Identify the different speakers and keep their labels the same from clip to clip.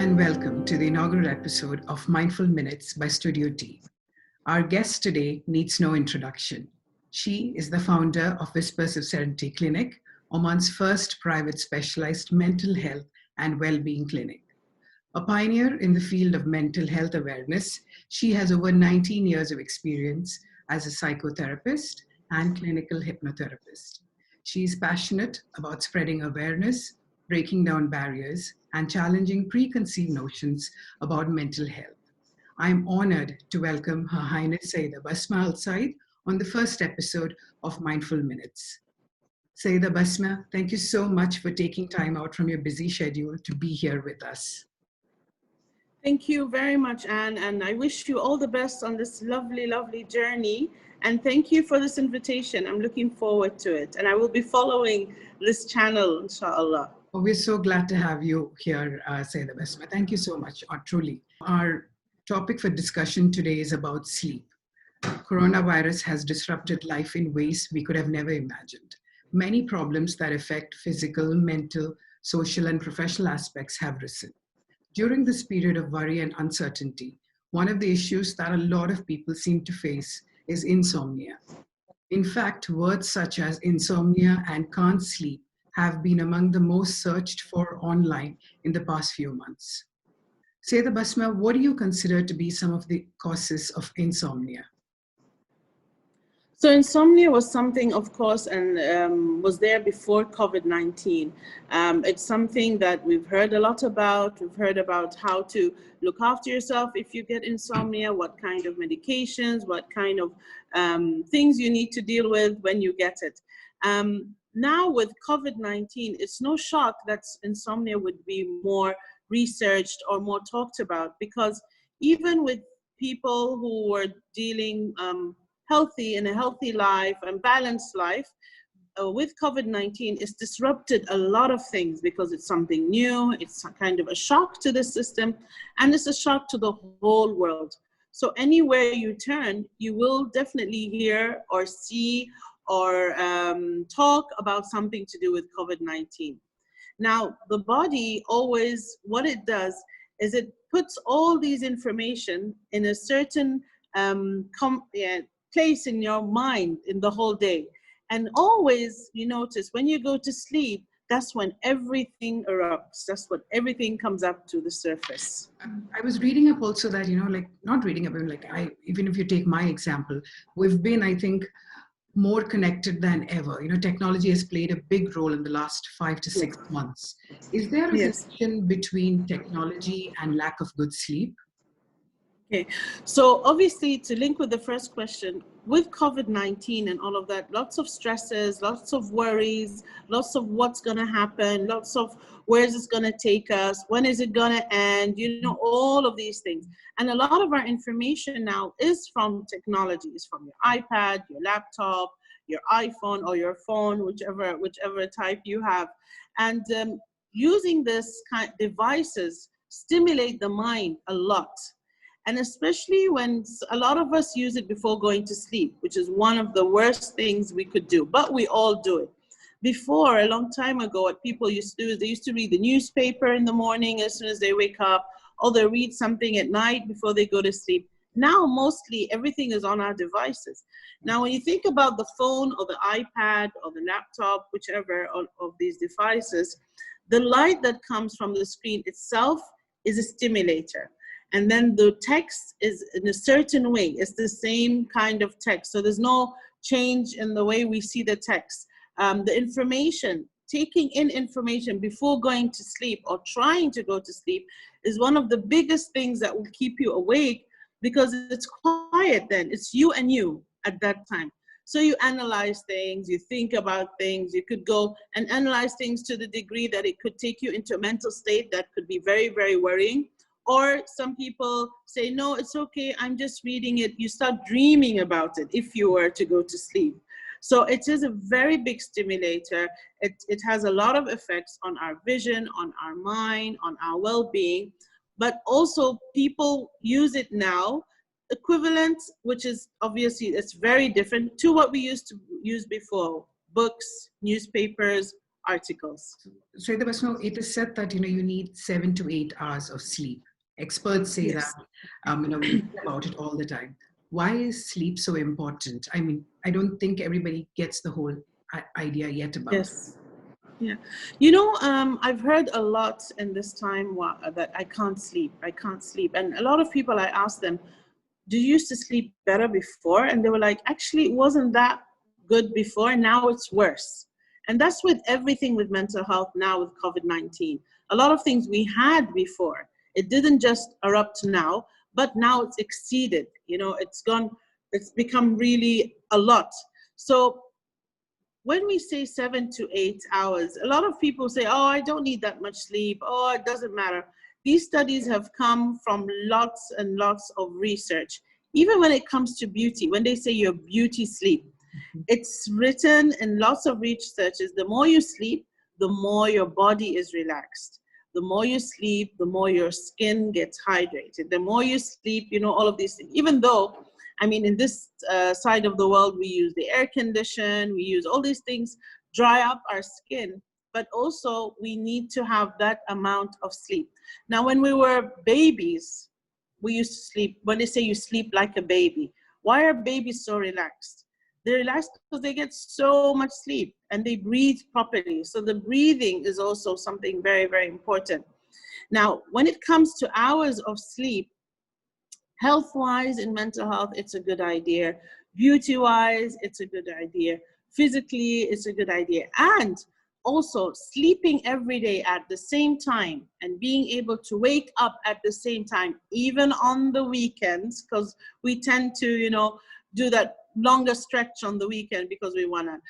Speaker 1: and welcome to the inaugural episode of Mindful Minutes by Studio.t. Our guest today needs no introduction. She is the founder of Whispers of Serenity Clinic, Oman's first private specialized mental health and well-being clinic. A pioneer in the field of mental health awareness, she has over 19 years of experience as a psychotherapist and clinical hypnotherapist. She is passionate about spreading awareness, breaking down barriers, and challenging preconceived notions about mental health. I'm honored to welcome Her Highness Sayyida Basma Al Said on the first episode of Mindful Minutes. Sayyida Basma, thank you so much for taking time out from your busy schedule to be here with us.
Speaker 2: Thank you very much, Anne, and I wish you all the best on this lovely, lovely journey. And thank you for this invitation. I'm looking forward to it. And I will be following this channel, inshallah.
Speaker 1: Oh, we're so glad to have you here, Sayyida Basma. Thank you so much, truly. Our topic for discussion today is about sleep. Coronavirus has disrupted life in ways we could have never imagined. Many problems that affect physical, mental, social, and professional aspects have risen. During this period of worry and uncertainty, one of the issues that a lot of people seem to face is insomnia. In fact, words such as insomnia and can't sleep have been among the most searched for online in the past few months. Sayyida Basma, what do you consider to be some of the causes of insomnia?
Speaker 2: So insomnia was something, of course, and was there before COVID-19. It's something that we've heard a lot about. We've heard about how to look after yourself if you get insomnia, what kind of medications, what kind of things you need to deal with when you get it. Now with COVID-19, it's no shock that insomnia would be more researched or more talked about, because even with people who were dealing healthy in a healthy life and balanced life, with COVID-19, it's disrupted a lot of things because it's something new, it's a kind of a shock to the system, and it's a shock to the whole world. So anywhere you turn, you will definitely hear or see or talk about something to do with COVID-19. Now, the body always, what it does is it puts all these information in a certain place in your mind in the whole day. And always, you notice, when you go to sleep, that's when everything erupts. That's when everything comes up to the surface.
Speaker 1: I was reading up also that, not reading up, even if you take my example, we've been, I think, more connected than ever. Technology has played a big role in the last 5 to 6 months. Is there a connection between technology and lack of good sleep?
Speaker 2: Okay, so obviously, to link with the first question, with COVID-19 and all of that, lots of stresses, lots of worries, lots of what's going to happen, lots of where is this going to take us, when is it going to end, all of these things. And a lot of our information now is from technology, is from your iPad, your laptop, your iPhone, or your phone, whichever type you have. And using this kind of devices stimulate the mind a lot. And especially when a lot of us use it before going to sleep, which is one of the worst things we could do, but we all do it. Before, a long time ago, what people used to do is they used to read the newspaper in the morning as soon as they wake up, or they read something at night before they go to sleep. Now, mostly everything is on our devices. Now, when you think about the phone or the iPad or the laptop, whichever of these devices, the light that comes from the screen itself is a stimulator. And then the text is in a certain way. It's the same kind of text. So there's no change in the way we see the text. The information, taking in information before going to sleep or trying to go to sleep is one of the biggest things that will keep you awake, because it's quiet then. It's you and you at that time. So you analyze things, you think about things, you could go and analyze things to the degree that it could take you into a mental state that could be very, very worrying. Or some people say, no, it's okay, I'm just reading it. You start dreaming about it if you were to go to sleep. So it is a very big stimulator. It has a lot of effects on our vision, on our mind, on our well-being. But also people use it now, equivalent, which is obviously, it's very different to what we used to use before. Books, newspapers, articles.
Speaker 1: So, it is said that, you need 7 to 8 hours of sleep. Experts say that,
Speaker 2: Yes.
Speaker 1: we hear about it all the time. Why is sleep so important? I mean, I don't think everybody gets the whole idea yet about it.
Speaker 2: Yes. Yeah. I've heard a lot in this time that I can't sleep. I can't sleep. And a lot of people, I ask them, do you used to sleep better before? And they were like, actually, it wasn't that good before, and now it's worse. And that's with everything with mental health now with COVID-19. A lot of things we had before, it didn't just erupt now, but now it's exceeded. It's become really a lot. So when we say 7 to 8 hours, a lot of people say, oh, I don't need that much sleep. Oh, it doesn't matter. These studies have come from lots and lots of research. Even when it comes to beauty, when they say your beauty sleep, it's written in lots of researches, the more you sleep, the more your body is relaxed. The more you sleep, the more your skin gets hydrated. The more you sleep, all of these things. Even though, I mean, in this side of the world, we use the air condition, we use all these things, dry up our skin, but also we need to have that amount of sleep. Now, when we were babies, we used to sleep, when they say you sleep like a baby, why are babies so relaxed? They're relaxed because they get so much sleep and they breathe properly. So the breathing is also something very, very important. Now, when it comes to hours of sleep, health-wise, in mental health, it's a good idea. Beauty-wise, it's a good idea. Physically, it's a good idea. And also sleeping every day at the same time and being able to wake up at the same time, even on the weekends, because we tend to, do that longer stretch on the weekend because we want to,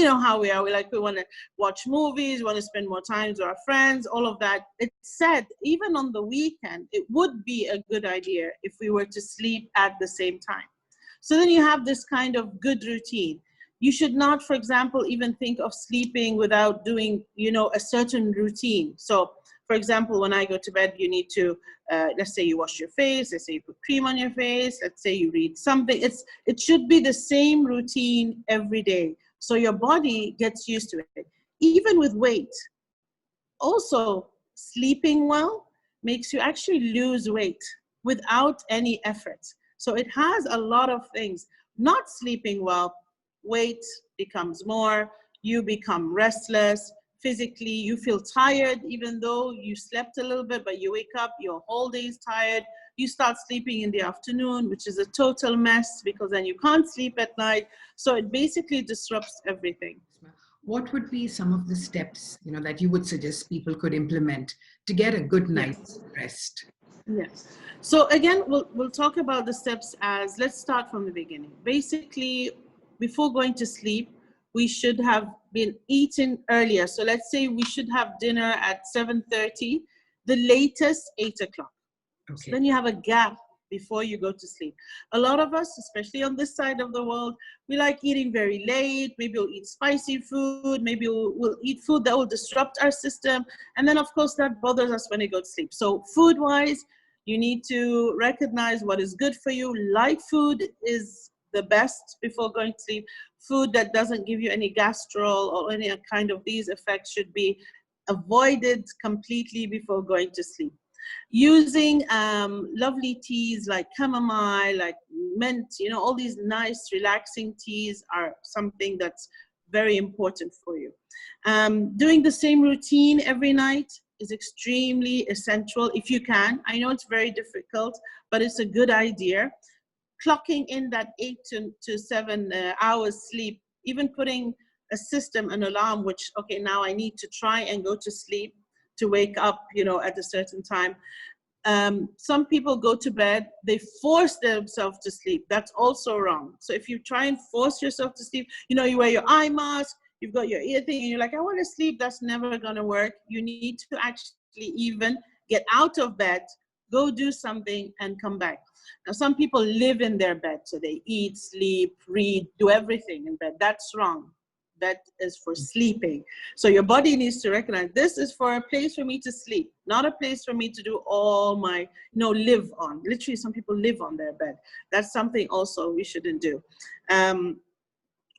Speaker 2: how we are. We want to watch movies, want to spend more time with our friends, all of that. It's said, even on the weekend, it would be a good idea if we were to sleep at the same time. So then you have this kind of good routine. You should not, for example, even think of sleeping without doing, a certain routine. So, for example, when I go to bed, you need to, let's say you wash your face, let's say you put cream on your face, let's say you read something. It should be the same routine every day. So your body gets used to it. Even with weight. Also, sleeping well makes you actually lose weight without any effort. So it has a lot of things. Not sleeping well, weight becomes more, you become restless, physically you feel tired even though you slept a little bit, but you wake up, your whole day is tired. You start sleeping in the afternoon, which is a total mess because then you can't sleep at night. So it basically disrupts everything.
Speaker 1: What would be some of the steps, that you would suggest people could implement to get a good night's rest?
Speaker 2: Yes. So again, we'll talk about the steps as, let's start from the beginning. Basically, before going to sleep, we should have been eating earlier. So let's say we should have dinner at 7:30, the latest 8 o'clock. Okay. So then you have a gap before you go to sleep. A lot of us, especially on this side of the world, we like eating very late. Maybe we'll eat spicy food. Maybe we'll eat food that will disrupt our system. And then, of course, that bothers us when we go to sleep. So food-wise, you need to recognize what is good for you. Light food is the best before going to sleep. Food that doesn't give you any gastro or any kind of these effects should be avoided completely before going to sleep. Using lovely teas like chamomile, like mint, all these nice relaxing teas are something that's very important for you. Doing the same routine every night is extremely essential if you can. I know it's very difficult, but it's a good idea. Clocking in that 8 to 7 hours sleep, even putting a system, an alarm, which, okay, now I need to try and go to sleep to wake up, at a certain time. Some people go to bed, they force themselves to sleep. That's also wrong. So if you try and force yourself to sleep, you wear your eye mask, you've got your ear thing, and you're like, I want to sleep, that's never going to work. You need to actually even get out of bed, go do something, and come back. Now, some people live in their bed, so they eat, sleep, read, do everything in bed. That's wrong. Bed is for sleeping. So your body needs to recognize this is for a place for me to sleep, not a place for me to do all my, live on. Literally, some people live on their bed. That's something also we shouldn't do.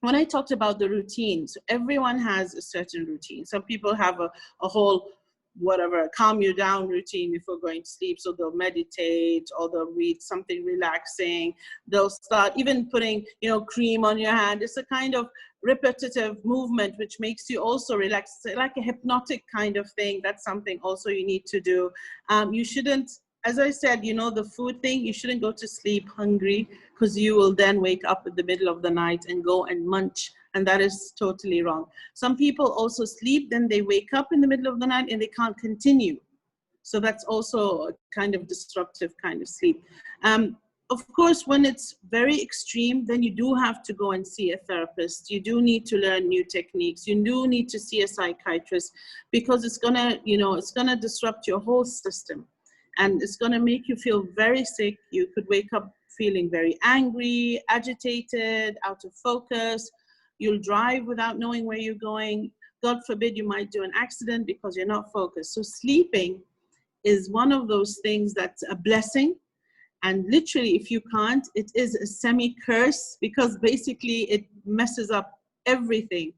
Speaker 2: when I talked about the routine, so everyone has a certain routine. Some people have a whole, whatever, calm you down routine before going to sleep. So they'll meditate, or they'll read something relaxing. They'll start even putting, cream on your hand. It's a kind of repetitive movement which makes you also relax. It's like a hypnotic kind of thing. That's something also you need to do. You shouldn't, as I said, the food thing, you shouldn't go to sleep hungry, because you will then wake up in the middle of the night and go and munch. And that is totally wrong. Some people also sleep, then they wake up in the middle of the night and they can't continue. So that's also a kind of disruptive kind of sleep. Of course, when it's very extreme, then you do have to go and see a therapist. You do need to learn new techniques. You do need to see a psychiatrist, because it's gonna, it's gonna disrupt your whole system. And it's gonna make you feel very sick. You could wake up feeling very angry, agitated, out of focus. You'll drive without knowing where you're going. God forbid you might do an accident because you're not focused. So sleeping is one of those things that's a blessing. And literally, if you can't, it is a semi-curse, because basically it messes up everything,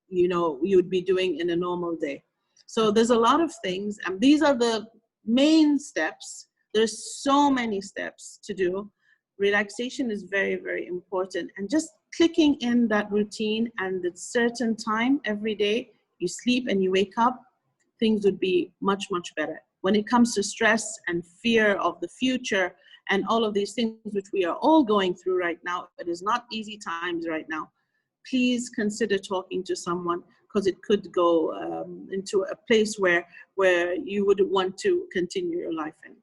Speaker 2: you would be doing in a normal day. So there's a lot of things, and these are the main steps. There's so many steps to do. Relaxation is very, very important. And just clicking in that routine and at certain time every day, you sleep and you wake up, things would be much, much better. When it comes to stress and fear of the future and all of these things which we are all going through right now, it is not easy times right now. Please consider talking to someone, because it could go into a place where you wouldn't want to continue your life in.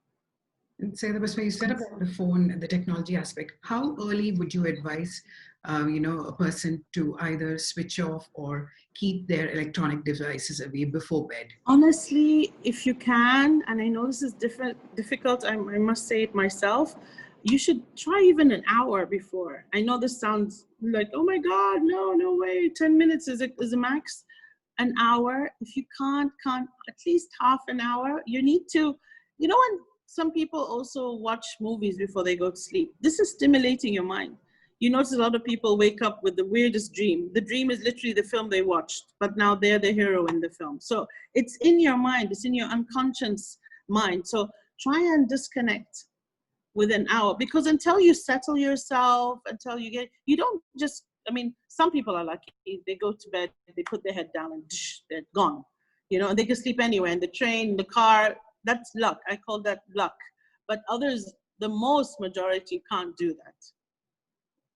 Speaker 1: And Sayyida Basma, you said about the phone and the technology aspect. How early would you advise, a person to either switch off or keep their electronic devices away before bed?
Speaker 2: Honestly, if you can, and I know this is difficult, I must say it myself, you should try even an hour before. I know this sounds like, oh my God, no way, 10 minutes is a max. An hour, if you can't at least half an hour. You need to, when some people also watch movies before they go to sleep. This is stimulating your mind. You notice a lot of people wake up with the weirdest dream. The dream is literally the film they watched, but now they're the hero in the film. So it's in your mind, it's in your unconscious mind. So try and disconnect with an hour, because until you settle yourself, until you don't just, some people are lucky. They go to bed, they put their head down and they're gone. And they can sleep anywhere, in the train, the car. That's luck. I call that luck. But others, the majority can't do that.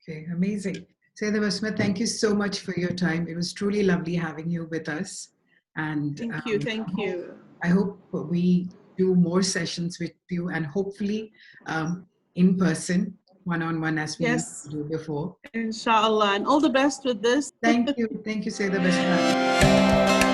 Speaker 1: Okay, amazing. Sayyida Basma, thank you so much for your time. It was truly lovely having you with us. And
Speaker 2: thank you.
Speaker 1: I hope we do more sessions with you, and hopefully in person, one-on-one, as we used to do before.
Speaker 2: Inshallah. And all the best with this.
Speaker 1: Thank you, Sayyida Basma.